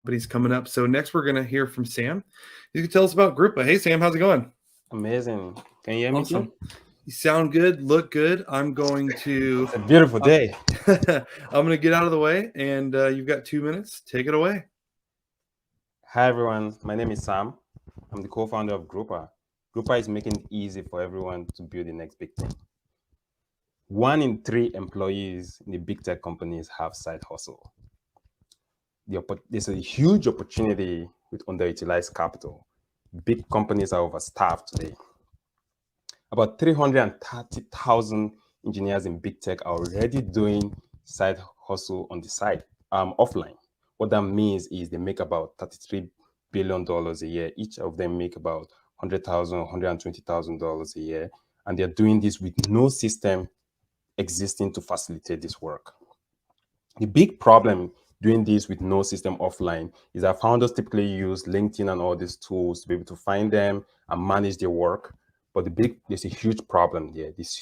companies coming up. So next we're going to hear from Sam. You can tell us about Groupa. Hey, Sam, how's it going? Amazing. Can you hear me Awesome. too? You sound good, look good. I'm going to It's a beautiful day. I'm going to get out of the way, and you've got 2 minutes. Take it away. Hi, everyone. My name is Sam. I'm the co-founder of Groupa. Groupa is making it easy for everyone to build the next big thing. 1 in 3 employees in the big tech companies have side hustle. There's a huge opportunity with underutilized capital. Big companies are overstaffed today. About 330,000 engineers in big tech are already doing side hustle on the side, offline. What that means is they make about $33 billion a year. Each of them make about $100,000, $120,000 a year. And they're doing this with no system existing to facilitate this work. The big problem doing this with no system offline is that founders typically use LinkedIn and all these tools to be able to find them and manage their work. But there's a huge problem there. There's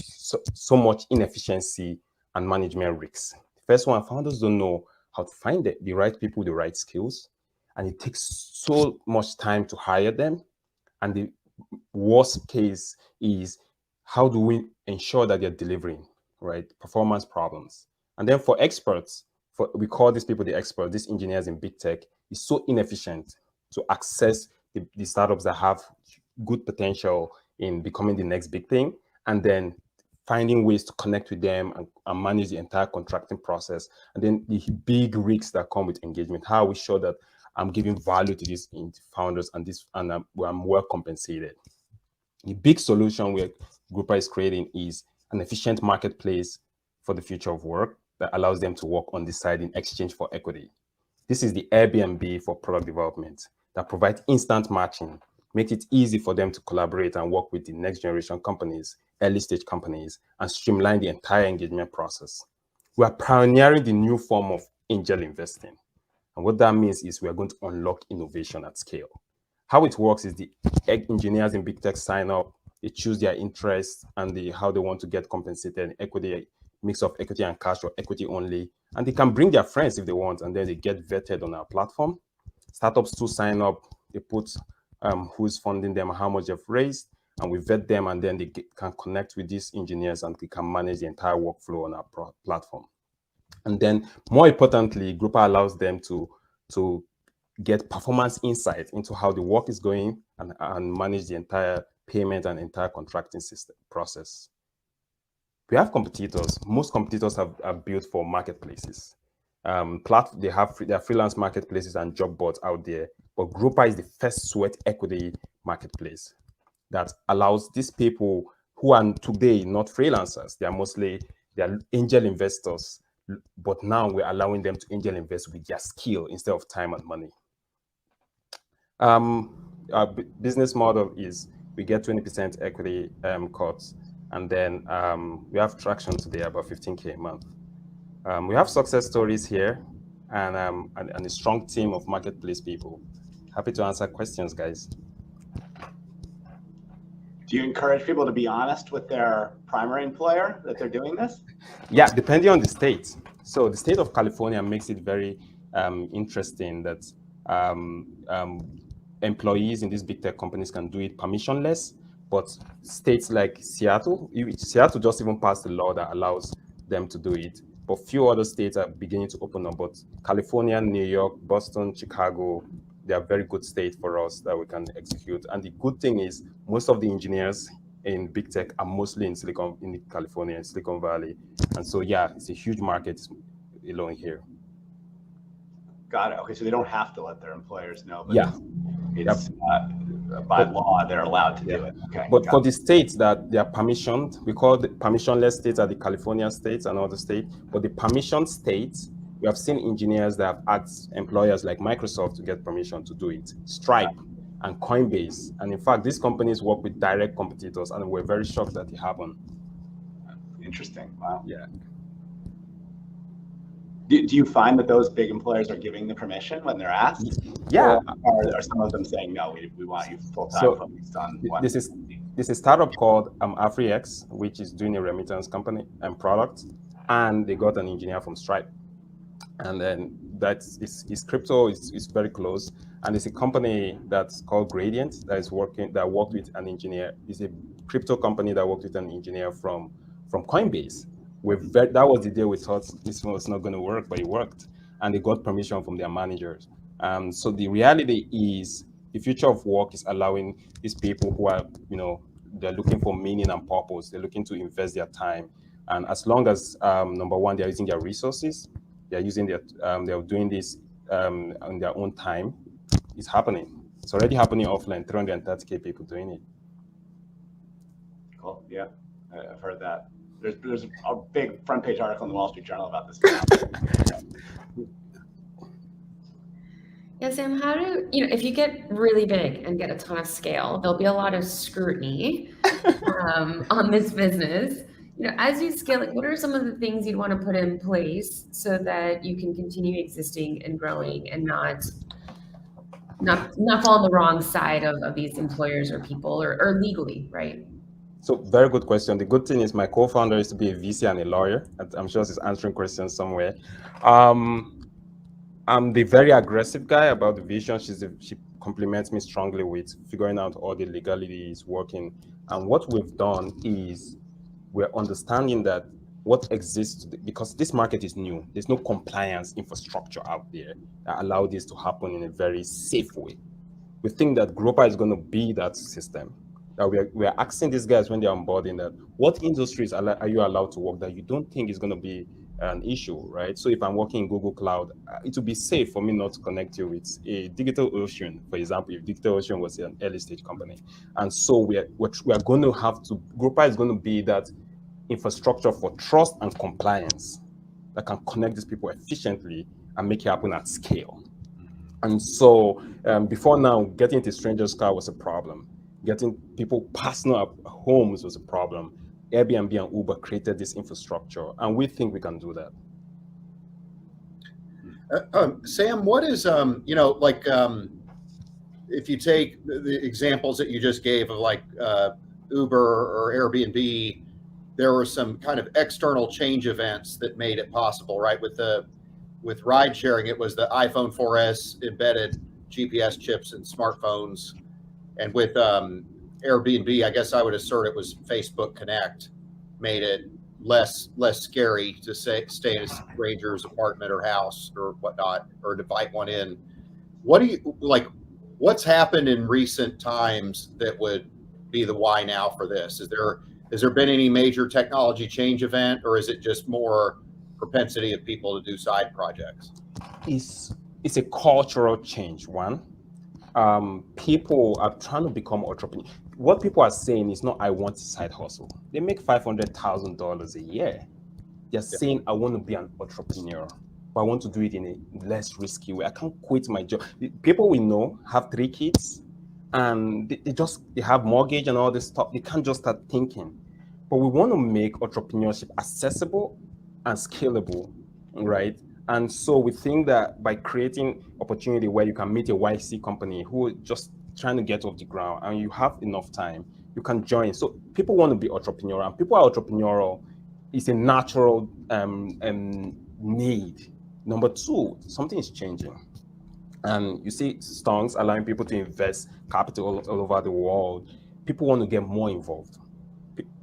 so much inefficiency and management risks. First one, founders don't know how to find the right people, the right skills, and it takes so much time to hire them. And the worst case is, how do we ensure that they're delivering, right? Performance problems. And then for experts, we call these people the experts, these engineers in big tech, is so inefficient to access the startups that have good potential in becoming the next big thing, and then finding ways to connect with them and manage the entire contracting process. And then the big risks that come with engagement. How are we sure that I'm giving value to these founders and I'm well compensated? The big solution where Groupa is creating is an efficient marketplace for the future of work that allows them to work on the side in exchange for equity. This is the Airbnb for product development that provides instant matching, makes it easy for them to collaborate and work with the next generation companies, early stage companies, and streamline the entire engagement process. We are pioneering the new form of angel investing. And what that means is we are going to unlock innovation at scale. How it works is the engineers in big tech sign up, they choose their interests and how they want to get compensated, equity, mix of equity and cash or equity only. And they can bring their friends if they want, and then they get vetted on our platform. Startups too sign up, they put who's funding them, how much they've raised, and we vet them, and then they can connect with these engineers and they can manage the entire workflow on our platform. And then more importantly, Groupa allows them to get performance insight into how the work is going and manage the entire payment and entire contracting system process. We have competitors. Most competitors are built for marketplaces. They have their freelance marketplaces and job boards out there, but Groupa is the first sweat equity marketplace that allows these people who are today not freelancers. They're angel investors, but now we're allowing them to angel invest with their skill instead of time and money. Our business model is we get 20% equity cuts, and then we have traction today about 15K a month. We have success stories here and a strong team of marketplace people. Happy to answer questions, guys. Do you encourage people to be honest with their primary employer that they're doing this? Yeah, depending on the state. So the state of California makes it very interesting that employees in these big tech companies can do it permissionless, but states like Seattle just even passed a law that allows them to do it. But few other states are beginning to open up, but California, New York, Boston, Chicago, they are very good states for us that we can execute. And the good thing is most of the engineers in big tech are mostly in California, in Silicon Valley. And so, yeah, it's a huge market alone here. Got it. Okay, so they don't have to let their employers know, but yeah, it's by law they're allowed to do it. Okay. But for the states that they are permissioned, we call the permissionless states are the California states and other states. But the permissioned states, we have seen engineers that have asked employers like Microsoft to get permission to do it, Stripe and Coinbase. And in fact, these companies work with direct competitors, and we're very shocked that it happened. Interesting. Wow. Yeah. Do you find that those big employers are giving the permission when they're asked? Yeah. Or are some of them saying, no, we want you full-time focused on one? This is a startup called AfriX, which is doing a remittance company and product. And they got an engineer from Stripe. And then is crypto is very close, and it's a company that's called Gradient that worked with an engineer. It's a crypto company that worked with an engineer from Coinbase. That was the day we thought this was not going to work, but it worked, and they got permission from their managers. So the reality is the future of work is allowing these people who are, they're looking for meaning and purpose. They're looking to invest their time. And as long as, number one, they're using their resources, they're doing this on their own time, it's happening. It's already happening offline, 330K people doing it. Cool, yeah, I've heard that. There's a big front page article in the Wall Street Journal about this. Yeah, Sam, if you get really big and get a ton of scale, there'll be a lot of scrutiny on this business. As you scale, what are some of the things you'd want to put in place so that you can continue existing and growing and not fall on the wrong side of these employers or people or legally, right? So very good question. The good thing is my co-founder used to be a VC and a lawyer. I'm sure she's answering questions somewhere. I'm the very aggressive guy about the vision. She compliments me strongly with figuring out all the legalities working. And what we've done is we're understanding that what exists, because this market is new, there's no compliance infrastructure out there that allow this to happen in a very safe way. We think that Gropa is going to be that system. That we are asking these guys when they're onboarding that what industries are you allowed to work that you don't think is going to be an issue, right? So if I'm working in Google Cloud, it would be safe for me not to connect you with a DigitalOcean, for example, if DigitalOcean was an early stage company. And so we are going to have to, Gropa is going to be that infrastructure for trust and compliance that can connect these people efficiently and make it happen at scale. And so before now, getting into strangers' car was a problem. Getting people personal homes was a problem. Airbnb and Uber created this infrastructure, and we think we can do that. Sam, what is, if you take the examples that you just gave of like Uber or Airbnb, there were some kind of external change events that made it possible, right? With ride sharing, it was the iPhone 4S embedded GPS chips in smartphones. And with Airbnb, I guess I would assert it was Facebook Connect made it less scary to stay in a stranger's apartment or house or whatnot, or to invite one in. What do you like? What's happened in recent times that would be the why now for this? Has there been any major technology change event, or is it just more propensity of people to do side projects? It's a cultural change, one. People are trying to become entrepreneurs. What people are saying is not, I want a side hustle. They make $500,000 a year. They're saying, I want to be an entrepreneur, but I want to do it in a less risky way. I can't quit my job. People we know have 3 kids and they have mortgage and all this stuff. They can't just start thinking. But we want to make entrepreneurship accessible and scalable, right? And so we think that by creating opportunity where you can meet a YC company who are just trying to get off the ground and you have enough time, you can join. So people want to be entrepreneurial, and people are entrepreneurial. It's a natural need. Number 2, something is changing. And you see Stonks allowing people to invest capital all over the world. People want to get more involved.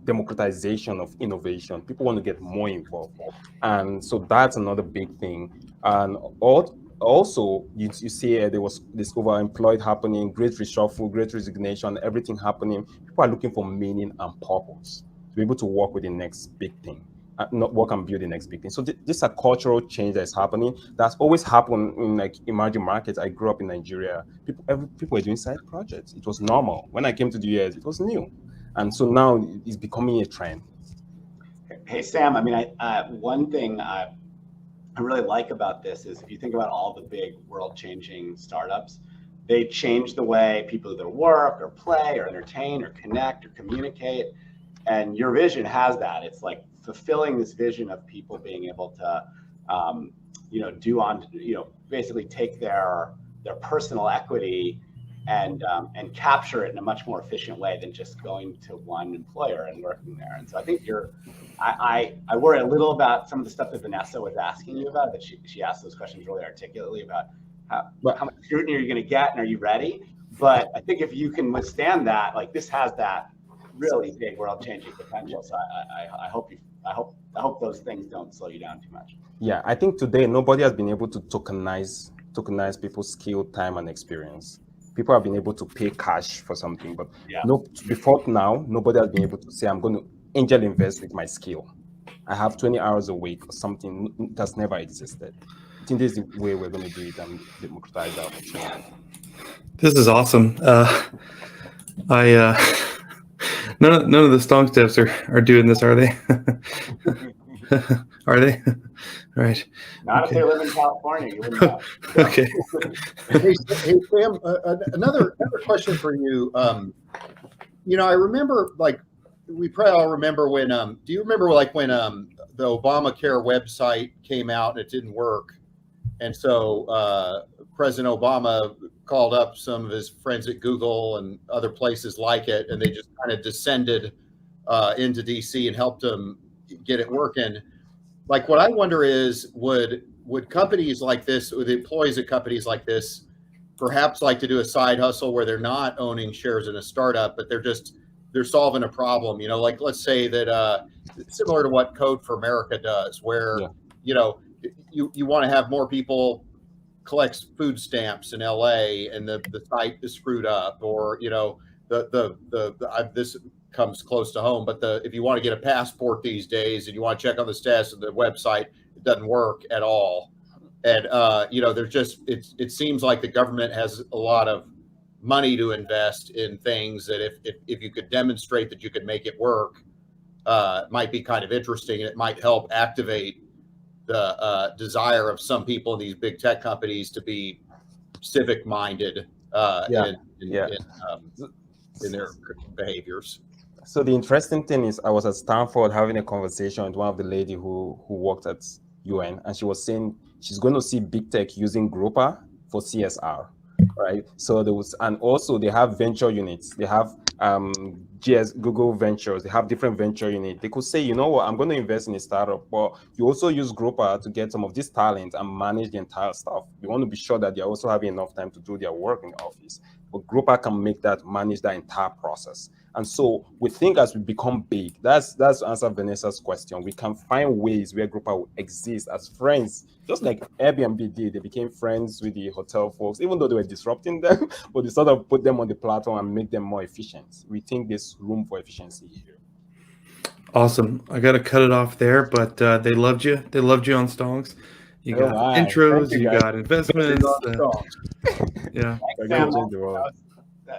Democratization of innovation. People want to get more involved. And so that's another big thing. And also, you see there was this overemployed happening, great reshuffle, great resignation, everything happening. People are looking for meaning and purpose to be able to work with the next big thing, not work and build the next big thing. So this is a cultural change that's happening. That's always happened in like emerging markets. I grew up in Nigeria. People were doing side projects. It was normal. When I came to the US, it was new. And so now it's becoming a trend. Hey, Sam, I mean, one thing I really like about this is if you think about all the big world-changing startups, they change the way people either work or play or entertain or connect or communicate. And your vision has that. It's like fulfilling this vision of people being able to, basically take their personal equity and capture it in a much more efficient way than just going to one employer and working there. And so I think I worry a little about some of the stuff that Vanessa was asking you about, that she asked those questions really articulately about how much scrutiny are you going to get and are you ready? But I think if you can withstand that, like this has that really big world-changing potential. So I hope those things don't slow you down too much. Yeah, I think today nobody has been able to tokenize people's skill, time, and experience. People have been able to pay cash for something, but before now, nobody has been able to say, I'm going to angel invest with my skill. I have 20 hours a week or something that's never existed. I think this is the way we're going to do it and democratize our opportunity. This is awesome. None of the Stonks devs are doing this, are they? Are they? All right. Not if they live in California. You wouldn't know. Okay. Hey Sam, another question for you. I remember, like, we probably all remember when. Do you remember when the Obamacare website came out and it didn't work, and so President Obama called up some of his friends at Google and other places like it, and they just kind of descended into DC and helped him get it working. Like, what I wonder is, would companies like this, or the employees of companies like this, perhaps like to do a side hustle where they're not owning shares in a startup, but they're solving a problem? Like, let's say that similar to what Code for America does, where you want to have more people collect food stamps in LA and the site is screwed up, or this comes close to home, but if you want to get a passport these days and you want to check on the status of the website, it doesn't work at all. And there's just it seems like the government has a lot of money to invest in things that if you could demonstrate that you could make it work, it might be kind of interesting, and it might help activate the desire of some people in these big tech companies to be civic minded in their behaviors. So the interesting thing is, I was at Stanford having a conversation with one of the lady who worked at UN, and she was saying she's going to see big tech using Grouper for CSR, right? So and also they have venture units. They have Google Ventures. They have different venture units. They could say, you know what, I'm going to invest in a startup, but you also use Grouper to get some of this talent and manage the entire stuff. We want to be sure that they're also having enough time to do their work in the office. But Grouper can manage that entire process. And so we think as we become big, that's to answer Vanessa's question, we can find ways where Grouper will exist as friends, just like Airbnb did. They became friends with the hotel folks, even though they were disrupting them, but they sort of put them on the platform and make them more efficient. We think there's room for efficiency here. Awesome. I got to cut it off there, but they loved you. They loved you on Stonks. You got intros, you got investments. Yeah.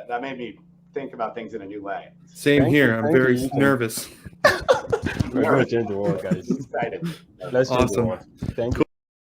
That made me think about things in a new way. Same here. I'm very nervous. We're going to change the world, guys. Excited. Let's change the world. Thank you.